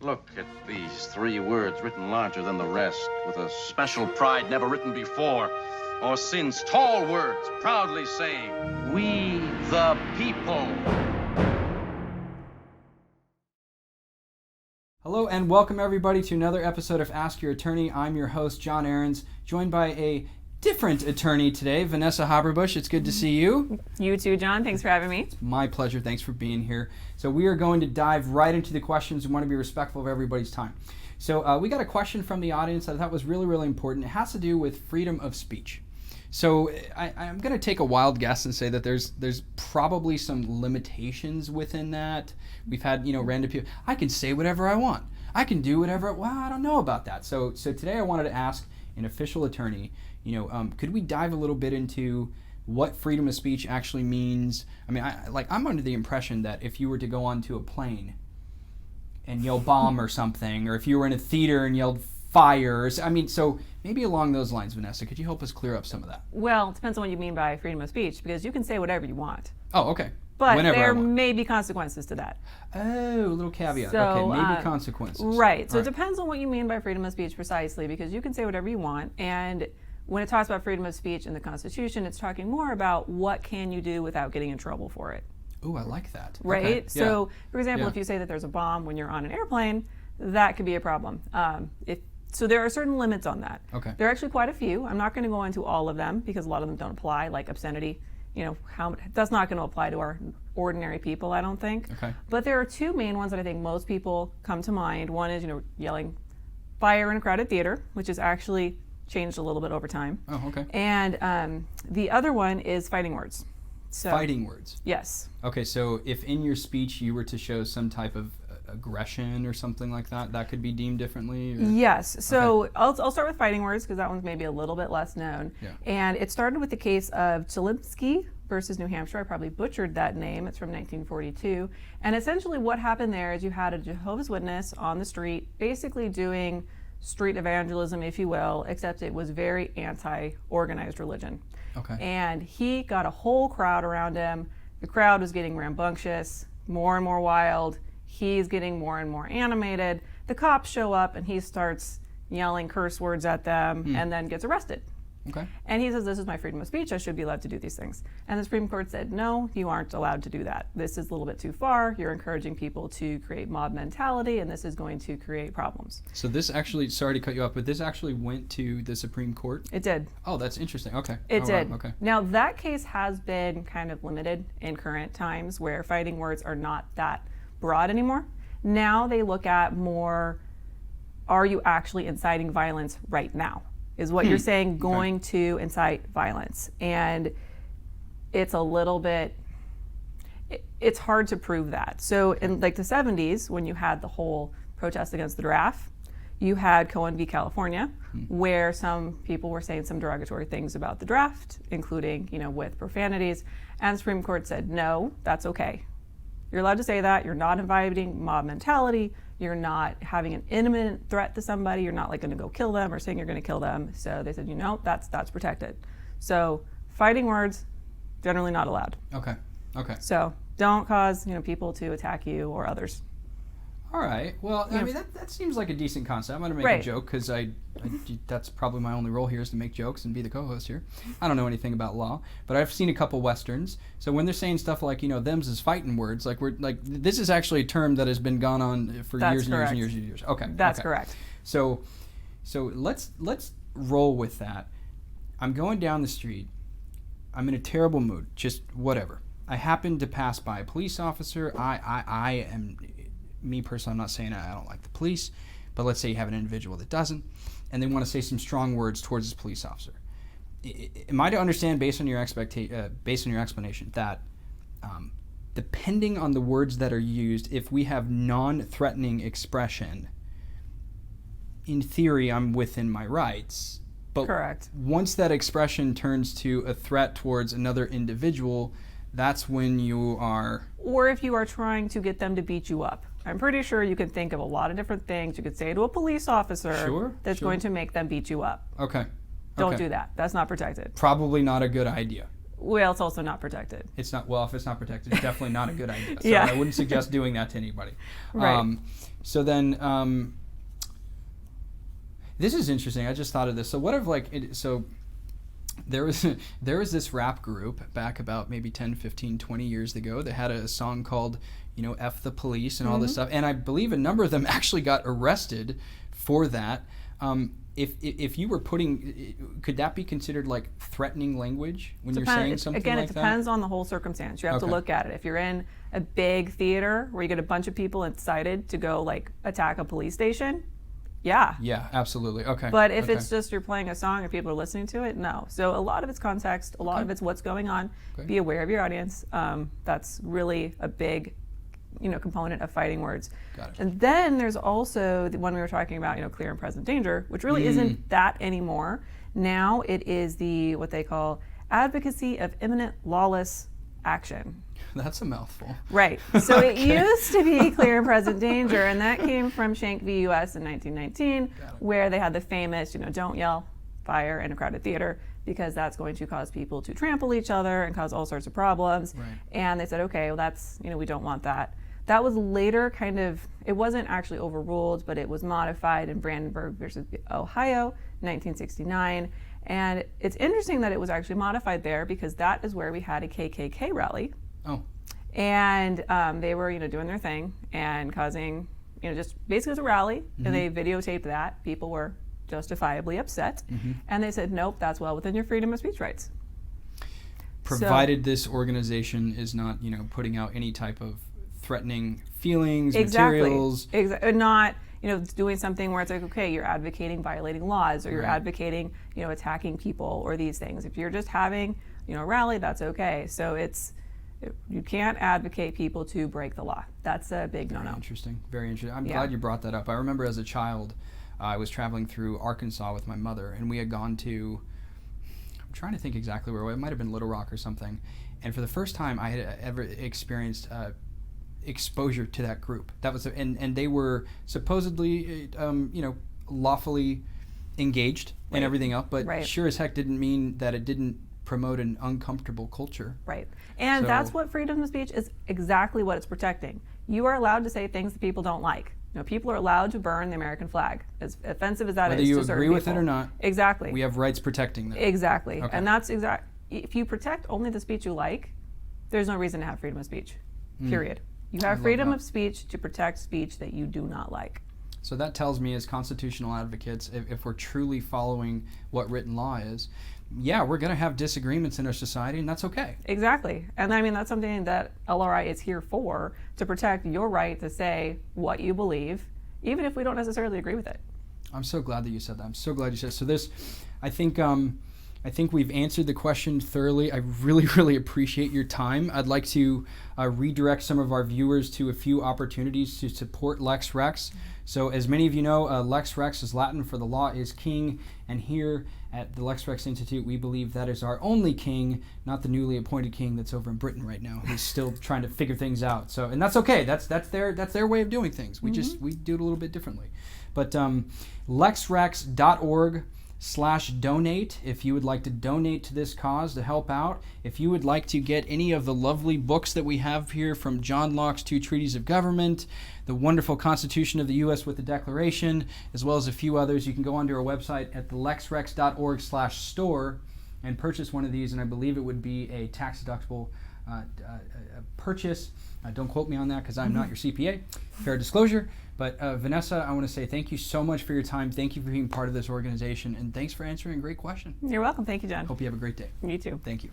Look at these 3 words written larger than the rest, with a special pride never written before or since. Tall words proudly saying, "We the people." Hello and welcome everybody to another episode of Ask Your Attorney. I'm your host, John Arens, joined by a different attorney today, Vanessa Haberbush. It's good to see you. You too, John. Thanks for having me. It's my pleasure. Thanks for being here. So we are going to dive right into the questions and want to be respectful of everybody's time. So we got a question from the audience that I thought was really, really important. It has to do with freedom of speech. So I'm going to take a wild guess and say that there's probably some limitations within that. We've had, random people. I can say whatever I want. I can do whatever. Well, I don't know about that. So today I wanted to ask an official attorney, could we dive a little bit into what freedom of speech actually means? I mean, I'm under the impression that if you were to go onto a plane and yell bomb or something, or if you were in a theater and yelled fire, so maybe along those lines, Vanessa, could you help us clear up some of that? Well, it depends on what you mean by freedom of speech, because you can say whatever you want. Oh, okay. But Whenever there may be consequences to that. Oh, a little caveat. So, okay, maybe consequences. Right. So it depends on what you mean by freedom of speech precisely, because you can say whatever you want. And when it talks about freedom of speech in the Constitution, it's talking more about what can you do without getting in trouble for it. Oh, I like that. Right? Okay. So, for example, if you say that there's a bomb when you're on an airplane, that could be a problem. So there are certain limits on that. Okay. There are actually quite a few. I'm not going to go into all of them because a lot of them don't apply, like obscenity. That's not going to apply to our ordinary people, I don't think. Okay. But there are 2 main ones that I think most people come to mind. One is, yelling fire in a crowded theater, which has actually changed a little bit over time. Oh, okay. And the other one is fighting words. So, fighting words. Yes. Okay, so if in your speech you were to show some type of aggression or something like that, that could be deemed differently? Or? Yes. So okay. I'll start with fighting words because that one's maybe a little bit less known. Yeah. And it started with the case of Chilinsky versus New Hampshire. I probably butchered that name. It's from 1942. And essentially what happened there is you had a Jehovah's Witness on the street basically doing street evangelism, if you will, except it was very anti-organized religion. Okay. And he got a whole crowd around him. The crowd was getting rambunctious, more and more wild. He's getting more and more animated. The cops show up and he starts yelling curse words at them and then gets arrested. Okay. And he says, this is my freedom of speech. I should be allowed to do these things. And the Supreme Court said, no, you aren't allowed to do that. This is a little bit too far. You're encouraging people to create mob mentality, and this is going to create problems. So this actually, sorry to cut you off, but this actually went to the Supreme Court? It did. Oh, that's interesting. Okay. It did. Right. Okay. Now, that case has been kind of limited in current times where fighting words are not that broad anymore. Now they look at more, are you actually inciting violence right now? Is what you're saying going to incite violence? And it's a little bit, it's hard to prove that. So in like the 70s, when you had the whole protest against the draft, you had Cohen v. California, where some people were saying some derogatory things about the draft, including, with profanities. And the Supreme Court said, no, that's okay. You're allowed to say that. You're not inviting mob mentality. You're not having an imminent threat to somebody. You're not going to go kill them or saying you're going to kill them. So they said, that's protected. So fighting words, generally not allowed. Okay. So don't cause, people to attack you or others. All right. Well, I mean, that seems like a decent concept. I'm going to make a joke because that's probably my only role here is to make jokes and be the co-host here. I don't know anything about law, but I've seen a couple Westerns. So when they're saying stuff like, them's is fighting words, this is actually a term that has been gone on for years and years. Okay. That's correct. So let's roll with that. I'm going down the street. I'm in a terrible mood, just whatever. I happen to pass by a police officer. I am... Me personally, I'm not saying I don't like the police, but let's say you have an individual that doesn't, and they want to say some strong words towards this police officer. Am I to understand, based on your explanation, that depending on the words that are used, if we have non-threatening expression, in theory, I'm within my rights. But correct. Once that expression turns to a threat towards another individual, that's when you are... Or if you are trying to get them to beat you up. I'm pretty sure you can think of a lot of different things you could say to a police officer going to make them beat you up. Okay. Don't do that. That's not protected. Probably not a good idea. Well, it's also not protected. It's not, well, if it's not protected, it's definitely not a good idea. So Yeah. I wouldn't suggest doing that to anybody. Right. So then, this is interesting. I just thought of this. So what if there was this rap group back about maybe 10, 15, 20 years ago that had a song called, F the Police and all this stuff. And I believe a number of them actually got arrested for that. If you were could that be considered like threatening language when you're saying something again, like it that? depends on the whole circumstance. You have to look at it. If you're in a big theater where you get a bunch of people excited to go like attack a police station, yeah. Yeah, absolutely. Okay. But if it's just you're playing a song and people are listening to it, no. So a lot of it's context, a lot of it's what's going on. Okay. Be aware of your audience. That's really a big, component of fighting words. Got it. And then there's also the one we were talking about, clear and present danger, which really isn't that anymore. Now it is what they call advocacy of imminent lawless action. That's a mouthful. Right. So it used to be clear and present danger, and that came from Schenck v. U.S. in 1919, where they had the famous, don't yell fire in a crowded theater because that's going to cause people to trample each other and cause all sorts of problems. Right. And they said, okay, well, that's, we don't want that. That was later it wasn't actually overruled, but it was modified in Brandenburg versus Ohio, 1969. And it's interesting that it was actually modified there because that is where we had a KKK rally. Oh. And they were, doing their thing and causing, just basically it was a rally, and they videotaped that. People were justifiably upset, and they said, nope, that's well within your freedom of speech rights. Provided this organization is not, putting out any type of threatening feelings, materials. Exactly. Not, doing something where it's like, okay, you're advocating violating laws, or you're advocating, attacking people, or these things. If you're just having, a rally, that's okay. So you can't advocate people to break the law. That's a big no-no. Very interesting. Very interesting. I'm glad you brought that up. I remember as a child, I was traveling through Arkansas with my mother, and we had gone to, I'm trying to think exactly where, it might have been Little Rock or something. And for the first time I had ever experienced exposure to that group. That was, and they were supposedly, lawfully engaged and everything else, but sure as heck didn't mean that it didn't promote an uncomfortable culture. Right. And that's what freedom of speech is, exactly what it's protecting. You are allowed to say things that people don't like. People are allowed to burn the American flag, as offensive as that is to certain people. Whether you agree with it or not. Exactly. We have rights protecting them. Exactly. Okay. And that's if you protect only the speech you like, there's no reason to have freedom of speech. Period. You have freedom of speech to protect speech that you do not like. So that tells me, as constitutional advocates, if we're truly following what written law is, we're going to have disagreements in our society, and that's okay. Exactly. And I mean, that's something that LRI is here for, to protect your right to say what you believe, even if we don't necessarily agree with it. I'm so glad that you said that. I'm so glad you said so. I think we've answered the question thoroughly. I really, really appreciate your time. I'd like to redirect some of our viewers to a few opportunities to support Lex Rex. So as many of you know, Lex Rex is Latin for the law is king, and here at the Lex Rex Institute, we believe that is our only king, not the newly appointed king that's over in Britain right now. He's still trying to figure things out. So, and that's okay. That's their way of doing things. We do it a little bit differently. But lexrex.org/donate if you would like to donate to this cause to help out. If you would like to get any of the lovely books that we have here, from John Locke's 2 Treatises of Government, the wonderful Constitution of the U.S. with the Declaration, as well as a few others, you can go onto our website at lexrex.org/store and purchase one of these, and I believe it would be a tax-deductible purchase. Don't quote me on that because I'm not your CPA. Fair disclosure. But Vanessa, I want to say thank you so much for your time. Thank you for being part of this organization, and thanks for answering a great question. You're welcome. Thank you, John. Hope you have a great day. You too. Thank you.